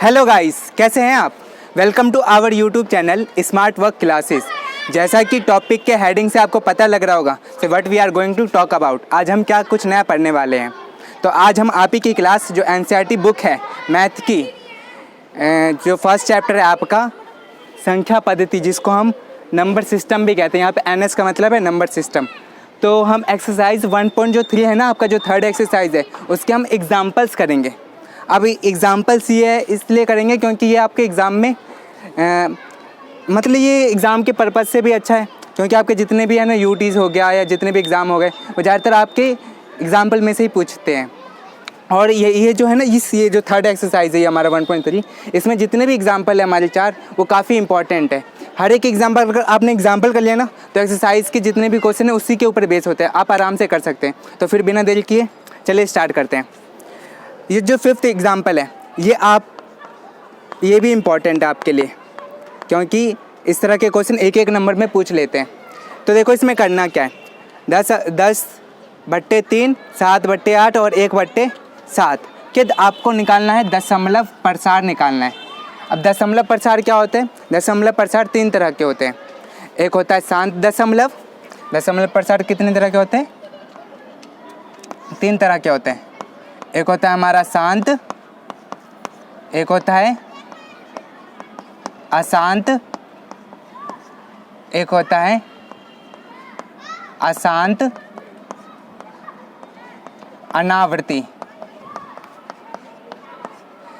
Hello guys, कैसे हैं आप। Welcome to our YouTube channel smart work classes. जैसा कि टॉपिक के हेडिंग से आपको पता लग रहा होगा, so what we are going to talk about. आज हम क्या कुछ नया पढ़ने वाले हैं। तो आज हम आप ही की क्लास जो एनसीईआरटी बुक है मैथ की, जो फर्स्ट चैप्टर है आपका संख्या पद्धति, जिसको हम नंबर सिस्टम भी कहते हैं। यहाँ पे एनएस का मतलब है नंबर सिस्टम। तो हम एक्सरसाइज 1.3 है ना आपका, जो थर्ड एक्सरसाइज है, उसके हम एग्जाम्पल्स करेंगे। अब एग्जाम्पल्स ये इसलिए करेंगे क्योंकि ये आपके एग्ज़ाम में मतलब ये एग्ज़ाम के पर्पज़ से भी अच्छा है, क्योंकि आपके जितने भी है ना यूटीज़ हो गया या जितने भी एग्ज़ाम हो गए, वो ज़्यादातर आपके एग्जाम्पल में से ही पूछते हैं। और ये जो है ना ये जो थर्ड एक्सरसाइज है ये हमारा 1.3, इसमें जितने भी एग्जाम्पल है हमारे 4, वो काफ़ी इंपॉर्टेंट है। हर एक एग्जाम्पल अगर आपने एग्जाम्पल कर लिया ना, तो एक्सरसाइज के जितने भी क्वेश्चन है उसी के ऊपर बेस होते हैं, आप आराम से कर सकते हैं। तो फिर बिना देरी किए चलिए स्टार्ट करते हैं। ये जो फिफ्थ एग्जाम्पल है ये भी इम्पॉर्टेंट है आपके लिए, क्योंकि इस तरह के क्वेश्चन एक एक नंबर में पूछ लेते हैं। तो देखो इसमें करना क्या है, 10/3, 7/8 और 1/7 के आपको निकालना है दशमलव प्रसार निकालना है। अब दशमलव प्रसार क्या होते हैं? दशमलव प्रसार 3 तरह के होते हैं। एक होता है शांत दशमलव प्रसार कितने तरह के होते हैं? 3 तरह के होते हैं। एक होता है हमारा शांत, एक होता है अशांत, एक होता है अशांत अनावृत्ति।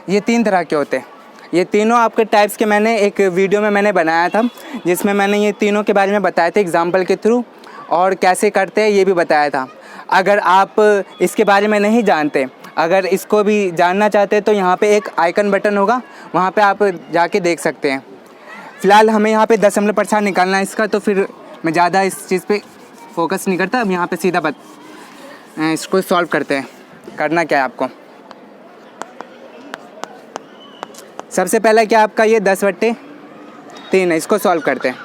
ये 3 तरह के होते हैं। ये तीनों आपके टाइप्स के मैंने एक वीडियो में मैंने बनाया था, जिसमें मैंने ये तीनों के बारे में बताए थे एग्जाम्पल के थ्रू, और कैसे करते हैं ये भी बताया था। अगर आप इसके बारे में नहीं जानते, अगर इसको भी जानना चाहते हैं, तो यहाँ पे एक आइकन बटन होगा, वहाँ पे आप जाके देख सकते हैं। फ़िलहाल हमें यहाँ पे दशमलव प्रसार निकालना है इसका, तो फिर मैं ज़्यादा इस चीज़ पे फोकस नहीं करता। अब यहाँ पे सीधा इसको सॉल्व करते हैं। करना क्या है आपको, सबसे पहला क्या आपका ये 10/3 है, इसको सॉल्व करते हैं।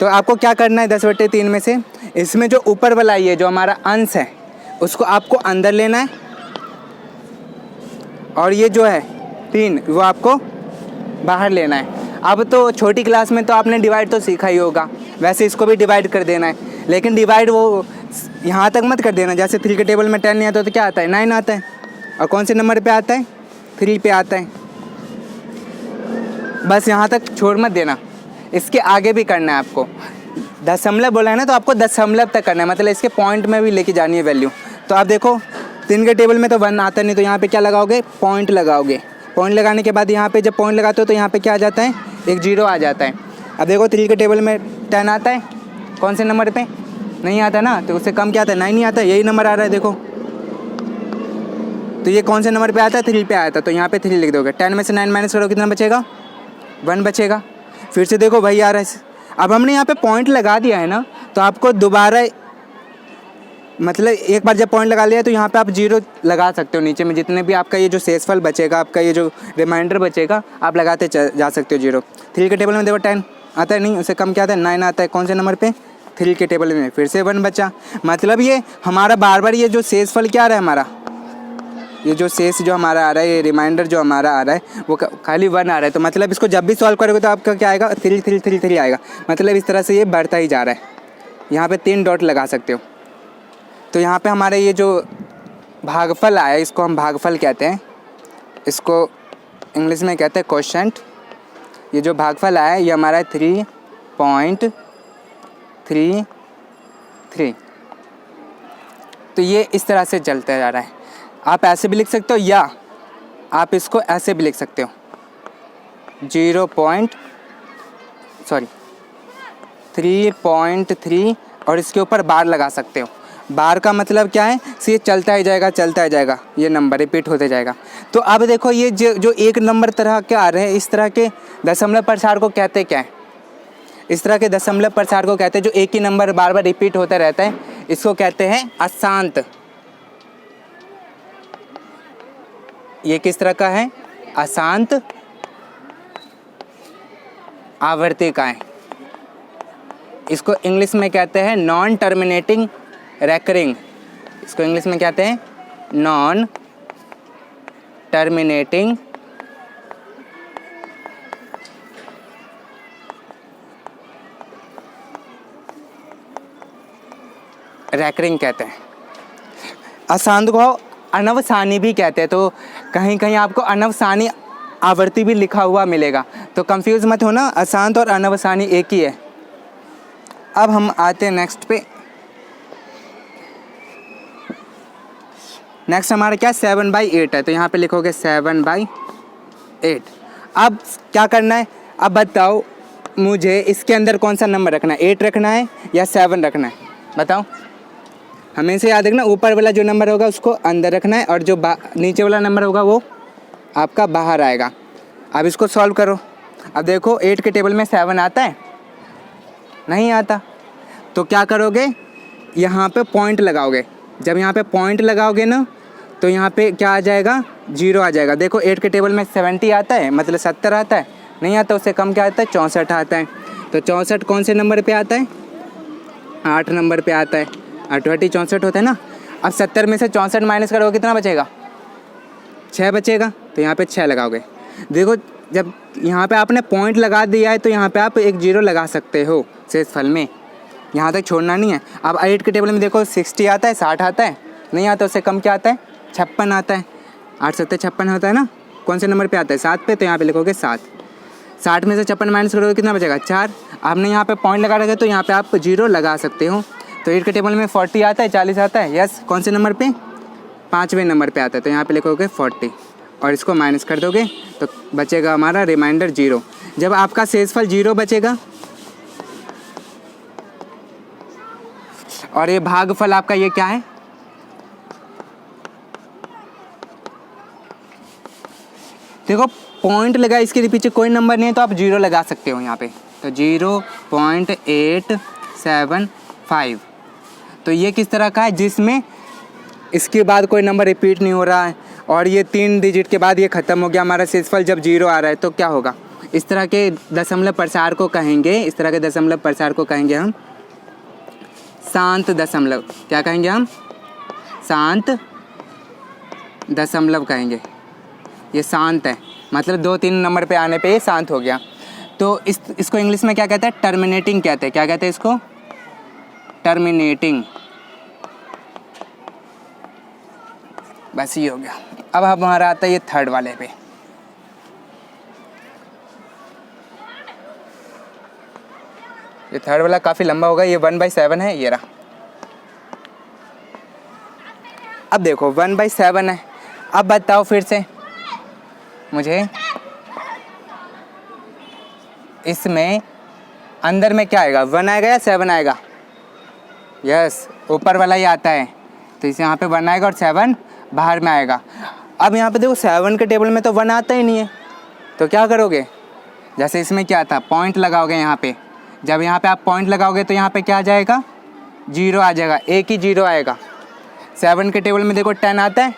तो आपको क्या करना है 10/3 में से, इसमें जो ऊपर वाला ये जो हमारा अंश है उसको आपको अंदर लेना है, और ये जो है 3 वो आपको बाहर लेना है। अब तो छोटी क्लास में तो आपने डिवाइड तो सीखा ही होगा, वैसे इसको भी डिवाइड कर देना है, लेकिन डिवाइड वो यहाँ तक मत कर देना। जैसे 3 के टेबल में 10 नहीं आता तो क्या आता है? 9 आता है। और कौन से नंबर पे आता है? 3 पे आता है। बस यहाँ तक छोड़ मत देना, इसके आगे भी करना है आपको। दशमलव बोला है ना, तो आपको दशमलव तक करना है, मतलब इसके पॉइंट में भी लेके जानी है वैल्यू। तो आप देखो 3 के टेबल में तो 1 आता नहीं, तो यहाँ पे क्या लगाओगे? पॉइंट लगाओगे। पॉइंट लगाने के बाद यहाँ पे जब पॉइंट लगाते हो तो यहाँ पे क्या आ जाता है? एक 0 आ जाता है। अब देखो 3 के टेबल में 10 आता है, कौन से नंबर पे? नहीं आता ना, तो उससे कम क्या आता है? 9 नहीं आता, यही नंबर आ रहा है देखो। तो ये कौन से नंबर पे आता है? 3 पे आया था, तो यहाँ पे 3 लिख दोगे। 10 में से 9 माइनस करो, कितना बचेगा? 1 बचेगा। फिर से देखो वही आ रहा है। अब हमने यहाँ पे पॉइंट लगा दिया है ना, तो आपको दोबारा मतलब एक बार जब पॉइंट लगा लिया तो यहाँ पे आप 0 लगा सकते हो। नीचे में जितने भी आपका ये जो शेषफल बचेगा, आपका ये जो रिमाइंडर बचेगा, आप लगाते जा सकते हो 0। 3 के टेबल में देखो 10 आता है, नहीं उससे कम क्या आता है? 9 आता है। कौन से नंबर पे? 3 के टेबल में। फिर से 1 बचा। मतलब ये हमारा बार बार ये जो शेषफल क्या आ रहा है हमारा, ये जो शेष जो हमारा आ रहा है, ये रिमाइंडर जो हमारा आ रहा है, वो खाली 1 आ रहा है। तो मतलब इसको जब भी सॉल्व करोगे तो आपका क्या आएगा? 3 3 3 3 आएगा। मतलब इस तरह से ये बढ़ता ही जा रहा है। यहाँ पे 3 डॉट लगा सकते हो। तो यहाँ पे हमारे ये जो भागफल आया, इसको हम भागफल कहते हैं, इसको इंग्लिश में कहते हैं क्वोशंट। ये जो भागफल आया ये हमारा 3.33। तो ये इस तरह से चलता जा रहा है। आप ऐसे भी लिख सकते हो, या आप इसको ऐसे भी लिख सकते हो, 3.3 और इसके ऊपर बार लगा सकते हो। बार का मतलब क्या है? ये चलता ही जाएगा, ये नंबर रिपीट होते जाएगा। तो अब देखो ये जो एक नंबर तरह के आ रहे हैं, इस तरह के दशमलव प्रसार को कहते क्या है? इस तरह के दशमलव प्रसार को कहते हैं जो एक ही नंबर बार बार रिपीट होता रहता है, इसको कहते हैं अशांत। ये किस तरह का है? अशांत आवर्तिकाएं। इसको इंग्लिश में कहते हैं नॉन टर्मिनेटिंग रेकरिंग। इसको इंग्लिश में कहते हैं नॉन टर्मिनेटिंग रैकरिंग कहते हैं। अशांत को अनवसानी भी कहते हैं, तो कहीं कहीं आपको अनवसानी आवर्ती भी लिखा हुआ मिलेगा, तो कंफ्यूज मत होना, अशांत और अनवसानी एक ही है। अब हम आते हैं नेक्स्ट पे। नेक्स्ट हमारा क्या 7/8 है, तो यहाँ पे लिखोगे 7/8। अब क्या करना है, अब बताओ मुझे इसके अंदर कौन सा नंबर रखना है, 8 रखना है या 7 रखना है, बताओ। हमेशा याद रखना, ऊपर वाला जो नंबर होगा उसको अंदर रखना है और जो नीचे वाला नंबर होगा वो आपका बाहर आएगा। अब इसको सॉल्व करो। अब देखो 8 के टेबल में 7 आता है, नहीं आता, तो क्या करोगे, यहाँ पे पॉइंट लगाओगे। जब यहाँ पे पॉइंट लगाओगे ना तो यहाँ पे क्या आ जाएगा, 0 आ जाएगा। देखो 8 के टेबल में 70 आता है, मतलब 70 आता है, नहीं आता, उससे कम क्या आता है, 64 आता है। तो 64 कौन से नंबर पे आता है, 8 नंबर पे आता है। 8 64 होता है ना। अब 70 में से 64 माइनस करोगे कितना बचेगा, 6 बचेगा, तो यहाँ पे 6 लगाओगे। देखो जब यहाँ पे आपने पॉइंट लगा दिया है तो यहाँ पे आप एक 0 लगा सकते हो शेषफल में, यहाँ तक छोड़ना नहीं है। अब 8 के टेबल में देखो 60 आता है, 60 आता है, नहीं आता, उससे कम क्या आता है, 56 आता है। 8 7 56 होता है ना, कौन से नंबर पे आता है, 7 पे, तो यहाँ पे लिखोगे 7। 60 में से 56 माइनस करोगे कितना बचेगा, 4। आपने यहाँ पे पॉइंट लगा रखा है तो यहाँ पे आप 0 लगा सकते हो। तो 8 के टेबल में 40 आता है, 40 आता है, यस, कौन से नंबर पे, 5वें नंबर पे आता है, तो यहाँ पे लिखोगे 40 और इसको माइनस कर दोगे तो बचेगा हमारा रिमाइंडर 0। जब आपका शेषफल 0 बचेगा और ये भागफल आपका ये क्या है, देखो पॉइंट लगा, इसके पीछे कोई नंबर नहीं है तो आप 0 लगा सकते हो यहाँ पे, तो 0.875। तो ये किस तरह का है, जिसमें इसके बाद कोई नंबर रिपीट नहीं हो रहा है और ये 3 डिजिट के बाद ये ख़त्म हो गया हमारा शेषफल। जब 0 आ रहा है तो क्या होगा, इस तरह के दशमलव प्रसार को कहेंगे, इस तरह के दशमलव प्रसार को कहेंगे हम शांत दशमलव। क्या कहेंगे हम, शांत दशमलव कहेंगे। ये शांत है, मतलब 2-3 नंबर पे आने पे ये शांत हो गया। तो इसको इंग्लिश में क्या कहते हैं, टर्मिनेटिंग कहते हैं। क्या कहते हैं इसको, टर्मिनेटिंग। बस ये हो गया। अब हमारा आता है ये थर्ड वाले पे। ये थर्ड वाला काफ़ी लंबा होगा, ये 1/7 है, ये रहा। अब देखो 1/7 है। अब बताओ फिर से मुझे, इसमें अंदर में क्या आएगा, 1 आएगा या 7 आएगा, यस, ऊपर वाला ही आता है, तो इसे यहाँ पे 1 आएगा और 7 बाहर में आएगा। अब यहाँ पे देखो 7 के टेबल में तो 1 आता ही नहीं है, तो क्या करोगे, जैसे इसमें क्या था, पॉइंट लगाओगे यहाँ पे। जब यहाँ पे आप पॉइंट लगाओगे तो यहाँ पे क्या आ जाएगा, 0 आ जाएगा, एक ही 0 आएगा। 7 के टेबल में देखो 10 आता है,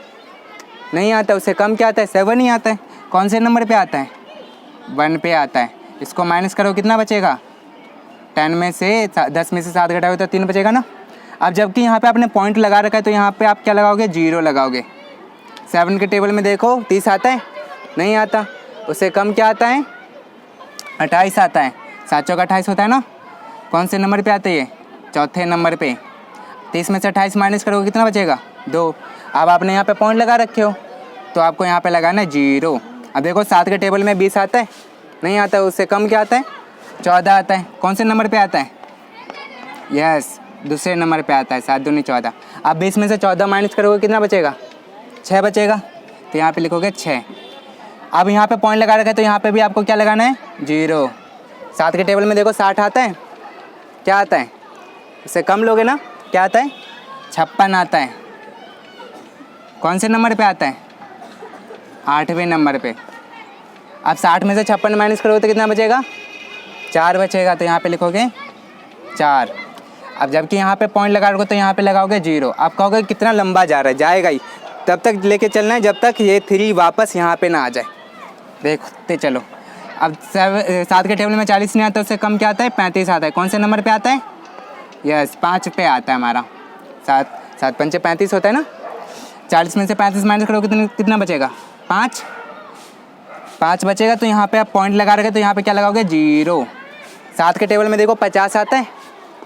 नहीं आता, उससे कम क्या आता है, 7 ही आता है। कौन से नंबर पे आता है, 1 पे आता है। इसको माइनस करो कितना बचेगा, 10 में से 10 में से 7 घटाओगे तो 3 बचेगा ना। अब जबकि यहाँ पे आपने पॉइंट लगा रखा है तो यहाँ पे आप क्या लगाओगे, 0 लगाओगे। 7 के टेबल में देखो 30 आता है, नहीं आता, उससे कम क्या आता है, 28 आता है। 7 चौका 28 होता है ना। कौन से नंबर पे आता है ये, चौथे नंबर पे। 30 में से 28 माइनस करोगे कितना बचेगा, 2। अब आपने यहाँ पे पॉइंट लगा रखे हो तो आपको यहाँ पे लगाना है 0। अब देखो 7 के टेबल में 20 आता है, नहीं आता, उससे कम क्या आता है, 14 आता है। कौन से नंबर पे आता है, यस, दूसरे नंबर पे आता है, 7 दूनी 14। अब 20 में से 14 माइनस करोगे कितना बचेगा, 6 बचेगा, तो यहाँ पे लिखोगे 6। अब यहाँ पे पॉइंट लगा रखा है तो यहाँ पे भी आपको क्या लगाना है, 0। 7 के टेबल में देखो 60 आता है, क्या आता है, इससे कम लोगे ना, क्या आता है, 56 आता है। कौन से नंबर पे आता है, 8वें नंबर पे। अब 60 में से 56 माइनस करोगे तो कितना बचेगा, 4 बचेगा, तो यहाँ पे लिखोगे 4। अब जबकि यहाँ पे पॉइंट लगा रखो तो यहाँ पे लगाओगे 0। आप कहोगे कितना लंबा जा रहा है, जाएगा ही, तब तक लेके चलना है जब तक ये 3 वापस यहाँ पे ना आ जाए। देखते चलो। अब 7 के टेबल में 40 नहीं आता, उससे कम क्या आता है, 35 आता है। कौन से नंबर पे आता है, यस, 5 पे आता है हमारा। 7 5 35 होता है ना। 40 में से 35 माइनस करोगे कितना बचेगा, 5 बचेगा, तो यहाँ पे आप पॉइंट लगा रखे तो यहाँ पे क्या लगाओगे, 0। 7 के टेबल में देखो 50 आता है,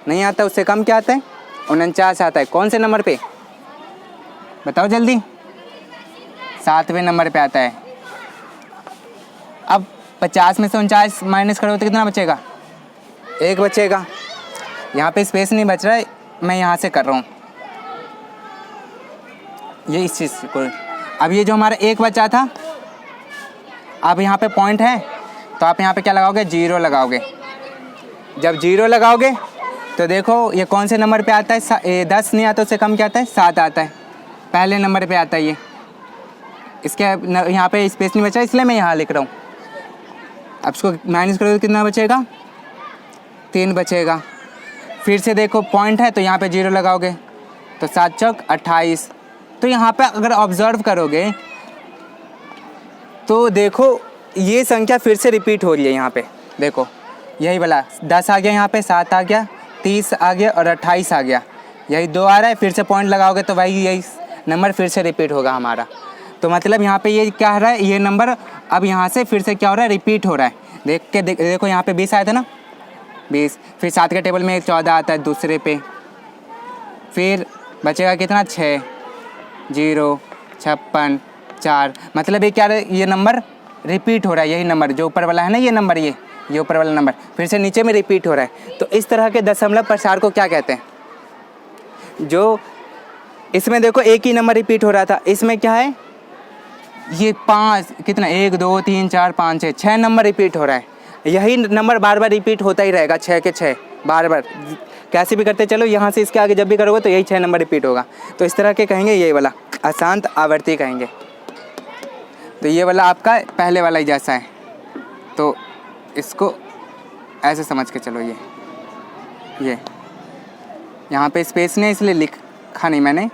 नहीं आता, उससे कम क्या आता है, 49 आता है। कौन से नंबर पे बताओ जल्दी? 7वें नंबर पे आता है। अब 50 में से 49 माइनस करो तो कितना बचेगा? 1 बचेगा। यहाँ पे स्पेस नहीं बच रहा है, मैं यहाँ से कर रहा हूँ ये इस चीज़ को। अब ये जो हमारा 1 बचा था, अब यहाँ पे पॉइंट है तो आप यहाँ पे क्या लगाओगे? 0 लगाओगे। जब 0 लगाओगे तो देखो ये कौन से नंबर पे आता है? 10 नहीं आता, उससे कम क्या आता है? 7 आता है। पहले नंबर पे आता है ये। इसके यहाँ पे स्पेस नहीं बचा इसलिए मैं यहाँ लिख रहा हूँ। अब इसको माइनस करोगे तो कितना बचेगा? 3 बचेगा। फिर से देखो पॉइंट है तो यहाँ पे 0 लगाओगे तो 7 चौक 28। तो यहाँ पे अगर ऑब्जर्व करोगे तो देखो ये संख्या फिर से रिपीट हो रही है। यहाँ पे देखो यही वाला 10 आ गया, यहाँ पे 7 आ गया, 30 आ गया और 28 आ गया। यही 2 आ रहा है, फिर से पॉइंट लगाओगे तो वही यही नंबर फिर से रिपीट होगा हमारा। तो मतलब यहाँ पे ये क्या हो रहा है? ये नंबर अब यहाँ से फिर से क्या हो रहा है? रिपीट हो रहा है। देखो यहाँ पे 20 आया था ना, 20। फिर 7 के टेबल में 14 आता है दूसरे पे। फिर बचेगा कितना? 6, 0, 56, 4। मतलब ये क्या है? ये नंबर रिपीट हो रहा है। यही नंबर जो ऊपर वाला है ना, ये नंबर ये ऊपर वाला नंबर फिर से नीचे में रिपीट हो रहा है। तो इस तरह के दशमलव प्रसार को क्या कहते हैं? जो इसमें देखो एक ही नंबर रिपीट हो रहा था, इसमें क्या है? ये 5 कितना? 1 2 3 4 5 6 6 नंबर रिपीट हो रहा है। यही नंबर बार बार रिपीट होता ही रहेगा, 6 के 6 बार बार कैसे भी करते चलो। यहाँ से इसके आगे जब भी करोगे तो यही 6 नंबर रिपीट होगा। तो इस तरह के कहेंगे ये वाला अशांत आवर्ती कहेंगे। तो ये वाला आपका पहले वाला ही जैसा है, तो इसको ऐसे समझ के चलो। ये यहाँ पे स्पेस नहीं इसलिए लिखा नहीं मैंने।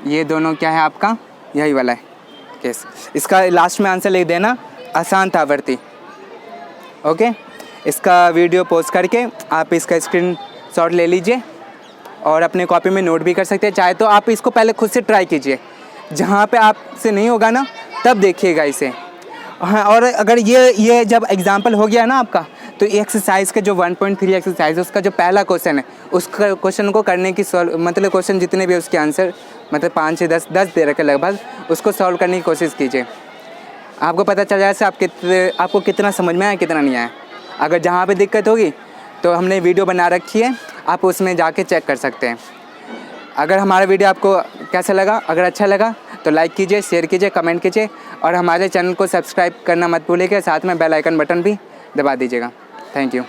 ये दोनों क्या है आपका? यही वाला है केस। इसका लास्ट में आंसर लिख देना अशांत आवर्ती। ओके, इसका वीडियो पोस्ट करके आप इसका स्क्रीनशॉट ले लीजिए और अपने कॉपी में नोट भी कर सकते हैं। चाहे तो आप इसको पहले खुद से ट्राई कीजिए, जहाँ पे आपसे नहीं होगा ना तब देखिएगा इसे। हाँ, और अगर ये जब एग्जाम्पल हो गया ना आपका, तो एक्सरसाइज का जो 1.3 एक्सरसाइज है उसका जो पहला क्वेश्चन है, उसका क्वेश्चन को करने की मतलब क्वेश्चन जितने भी उसके आंसर मतलब 5 से 10 दे रखे लगभग, उसको सॉल्व करने की कोशिश कीजिए। आपको पता चल जाए आपको कितना समझ में आया कितना नहीं आया। अगर जहाँ पे दिक्कत होगी तो हमने वीडियो बना रखी है, आप उसमें जाके चेक कर सकते हैं। अगर हमारा वीडियो आपको कैसा लगा, अगर अच्छा लगा तो लाइक कीजिए, शेयर कीजिए, कमेंट कीजिए और हमारे चैनल को सब्सक्राइब करना मत भूलिएगा। साथ में बेल आइकन बटन भी दबा दीजिएगा। Thank you.